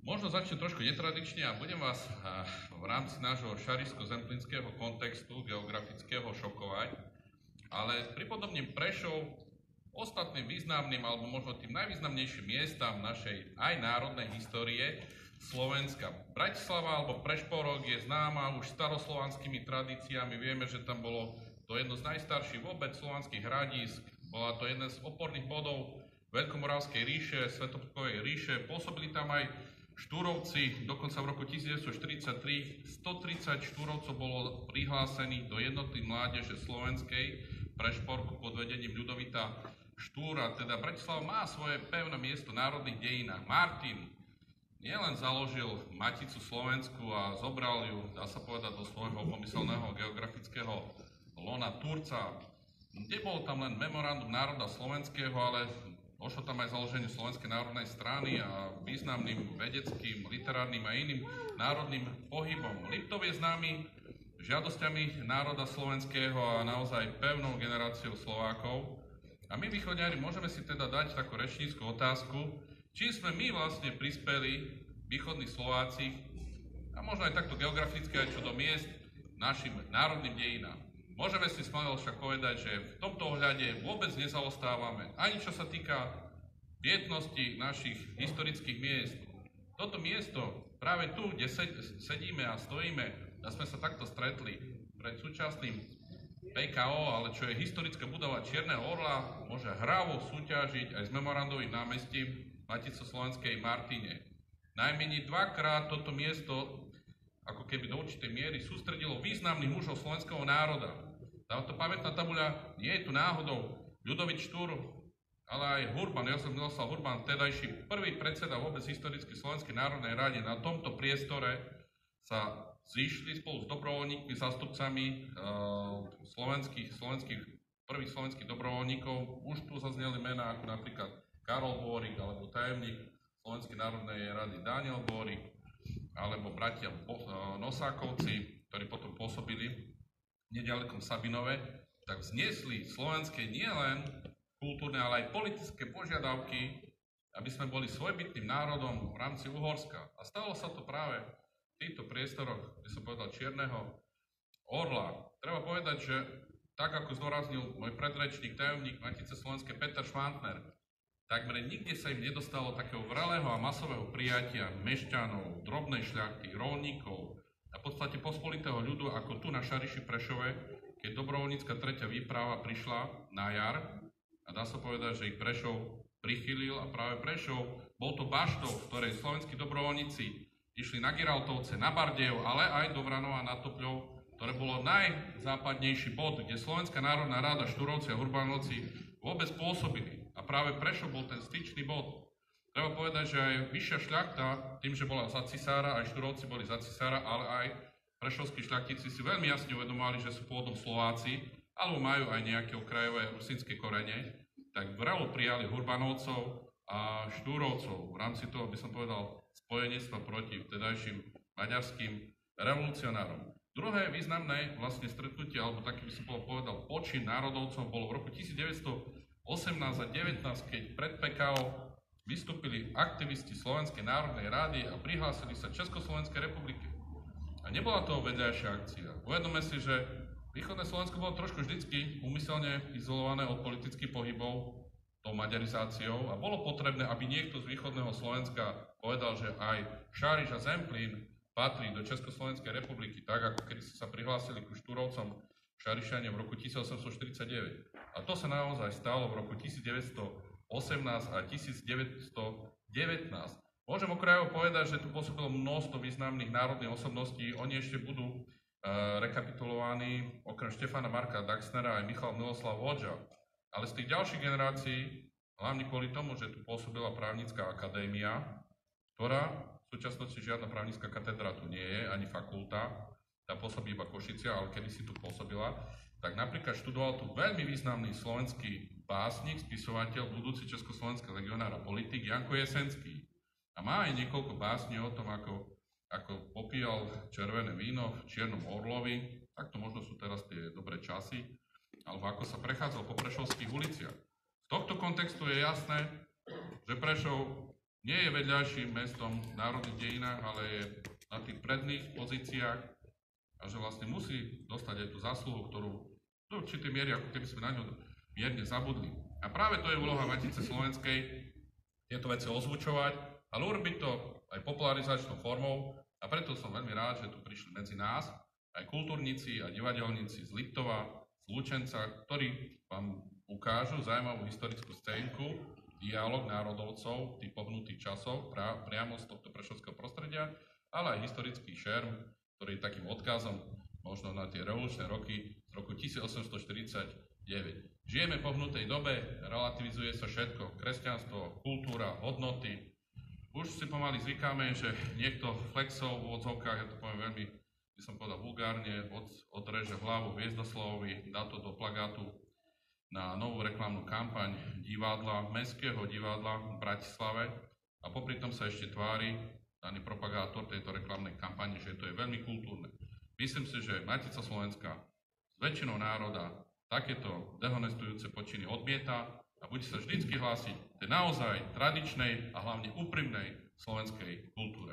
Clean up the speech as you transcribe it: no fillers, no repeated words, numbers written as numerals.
Možno začnem trošku netradične a budem vás v rámci nášho šarišsko-zemplínskeho kontextu geografického šokovať, ale pripodobním Prešov ostatným významným alebo možno tým najvýznamnejším miestam našej aj národnej histórie Slovenska. Bratislava alebo Prešporok je známa už staroslovanskými tradíciami. Vieme, že tam bolo to jedno z najstarších vôbec slovanských hradísk. Bola to jeden z oporných bodov Veľkomoravskej ríše, Svätoplukovej ríše. Pôsobili tam aj Štúrovci, dokonca v roku 1943 130 Štúrovcov bolo prihlásených do jednoty mládeže slovenskej Prešporku pod vedením Ľudovita Štúra. Teda Bratislava má svoje pevné miesto v národných dejinách. Martin nielen založil Maticu Slovensku a zobral ju, dá sa povedať, do svojho pomyselného geografického lona Turca. Nebolo tam len memorandum národa slovenského, ale došlo tam aj založeniu Slovenskej národnej strany a významným vedeckým, literárnym a iným národným pohybom. Liptov je známy žiadosťami národa slovenského a naozaj pevnou generáciou Slovákov. A my východňári môžeme si teda dať takú rečnícku otázku, čím sme my vlastne prispeli, východní Slováci, a možno aj takto geograficky aj čo do miest, našim národným dejinám. Môžeme si smelo však povedať, že v tomto ohľade vôbec nezaostávame, ani čo sa týka pietnosti našich historických miest. Toto miesto, práve tu, kde sedíme a stojíme, a sme sa takto stretli pred súčasným PKO, ale čo je historická budova Čierneho orla, môže hrávo súťažiť aj s memorandovým námestím Matice Slovenskej Martine. Najmenej dvakrát toto miesto ako keby do určitej miery sústredilo významných mužov slovenského národa. Táto pamätná tabuľa nie je tu náhodou. Ľudovit Štúr, ale aj Hurban, Jozef Miloslav Hurban, vtedajší prvý predseda vôbec historicky Slovenskej národnej rade, na tomto priestore sa zišli spolu s dobrovoľníkmi, zástupcami prvých slovenských dobrovoľníkov. Už tu zazneli mená ako napríklad Karol Bórik, alebo tajemník Slovenskej národnej rady Daniel Bórik, alebo bratia Nosákovci, ktorí potom pôsobili nedalekom Sabinove, tak vzniesli slovenské nielen kultúrne, ale aj politické požiadavky, aby sme boli svojbytným národom v rámci Uhorska. A stalo sa to práve v týchto priestoroch, kde som povedal Čierneho orla. Treba povedať, že tak ako zdôraznil môj predrečník, tajomník Matice Slovenskej Peter Švantner, takmer nikde sa im nedostalo takého vrelého a masového prijatia mešťanov, drobnej šľachty, roľníkov a v podstate pospolitého ľudu ako tu na Šariši Prešove, keď dobrovoľnícka tretia výprava prišla na jar a dá sa povedať, že ich Prešov prichylil a práve Prešov bol to baštou, v ktorej slovenskí dobrovoľníci išli na Giraltovce, na Bardejov, ale aj do Vranova na Topľov, ktoré bolo najzápadnejší bod, kde Slovenská národná rada, Štúrovci a Hurbanovci vôbec pôsobili. A práve Prešov bol ten styčný bod. Treba povedať, že aj vyššia šľachta, tým, že bola za cisára, aj Štúrovci boli za cisára, ale aj prešovskí šľachtici si veľmi jasne uvedomovali, že sú pôvodom Slováci, alebo majú aj nejaké okrajové rusínske korene, tak vrelo prijali Hurbanovcov a Štúrovcov v rámci toho, by som povedal, spojenectva proti vtedajším maďarským revolucionárom. Druhé významné vlastne stretnutie, alebo taký by som povedal, počin národovcov bolo v roku 1918 a 19, keď pred PKO vystúpili aktivisti Slovenskej národnej rady a prihlásili sa Československej republike. A nebola to vedľajšia akcia. Uvedome si, že východné Slovensko bolo trošku vždycky úmyselne izolované od politických pohybov tou maďarizáciou a bolo potrebné, aby niekto z východného Slovenska povedal, že aj Šariš a Zemplín patrí do Československej republiky, tak ako kedy sa prihlásili ku Štúrovcom Šarišania v roku 1849. A to sa naozaj stalo v roku 1918 a 1919. Môžem okrajovo povedať, že tu pôsobilo množstvo významných národných osobností. Oni ešte budú rekapitulovaní okrem Štefana Marka Daxnera aj Michal Miloslav Vodža. Ale z tých ďalších generácií, hlavne kvôli tomu, že tu pôsobila právnická akadémia, ktorá v súčasnosti žiadna právnická katedra tu nie je, ani fakulta, tá pôsobí iba Košicia, ale kedysi tu pôsobila, tak napríklad študoval tu veľmi významný slovenský básnik, spisovateľ, budúci československý legionár a politik Janko Jesenský. A má aj niekoľko básní o tom, ako popíjal červené víno v Čiernom orlovi, tak to možno sú teraz tie dobré časy, alebo ako sa prechádzal po prešovských uliciach. Z tohto kontextu je jasné, že Prešov nie je vedľajším mestom v národných dejinách, ale je na tých predných pozíciách a že vlastne musí dostať aj tú zásluhu, ktorú do určitej miery, ako keby sme na ňu mierne zabudli. A práve to je úloha Matice slovenskej, tieto veci ozvučovať, ale urobiť to aj popularizačnou formou a preto som veľmi rád, že tu prišli medzi nás aj kultúrnici a divadelníci z Liptova, z Lučenca, ktorí vám ukážu zaujímavú historickú scénku, dialog národovcov, tých pohnutých časov, priamo z tohto prešovského prostredia, ale aj historický šerm, ktorý je takým odkazom možno na tie revolučné roky z roku 1849. Žijeme v pohnutej dobe, relativizuje sa všetko, kresťanstvo, kultúra, hodnoty. Už si pomaly zvykáme, že niekto flexov v odzovkách, ja to poviem veľmi, by som povedal vulgárne, odreže hlavu Hviezdoslovovi, dá to do plagátu na novú reklamnú kampaň Mestského divadla v Bratislave a popri tom sa ešte tvári daný propagátor tejto reklamnej kampane, že to je veľmi kultúrne. Myslím si, že Matica Slovenská s väčšinou národa takéto dehonestujúce počiny odmieta a bude sa vždycky hlásiť tej naozaj tradičnej a hlavne úprimnej slovenskej kultúre.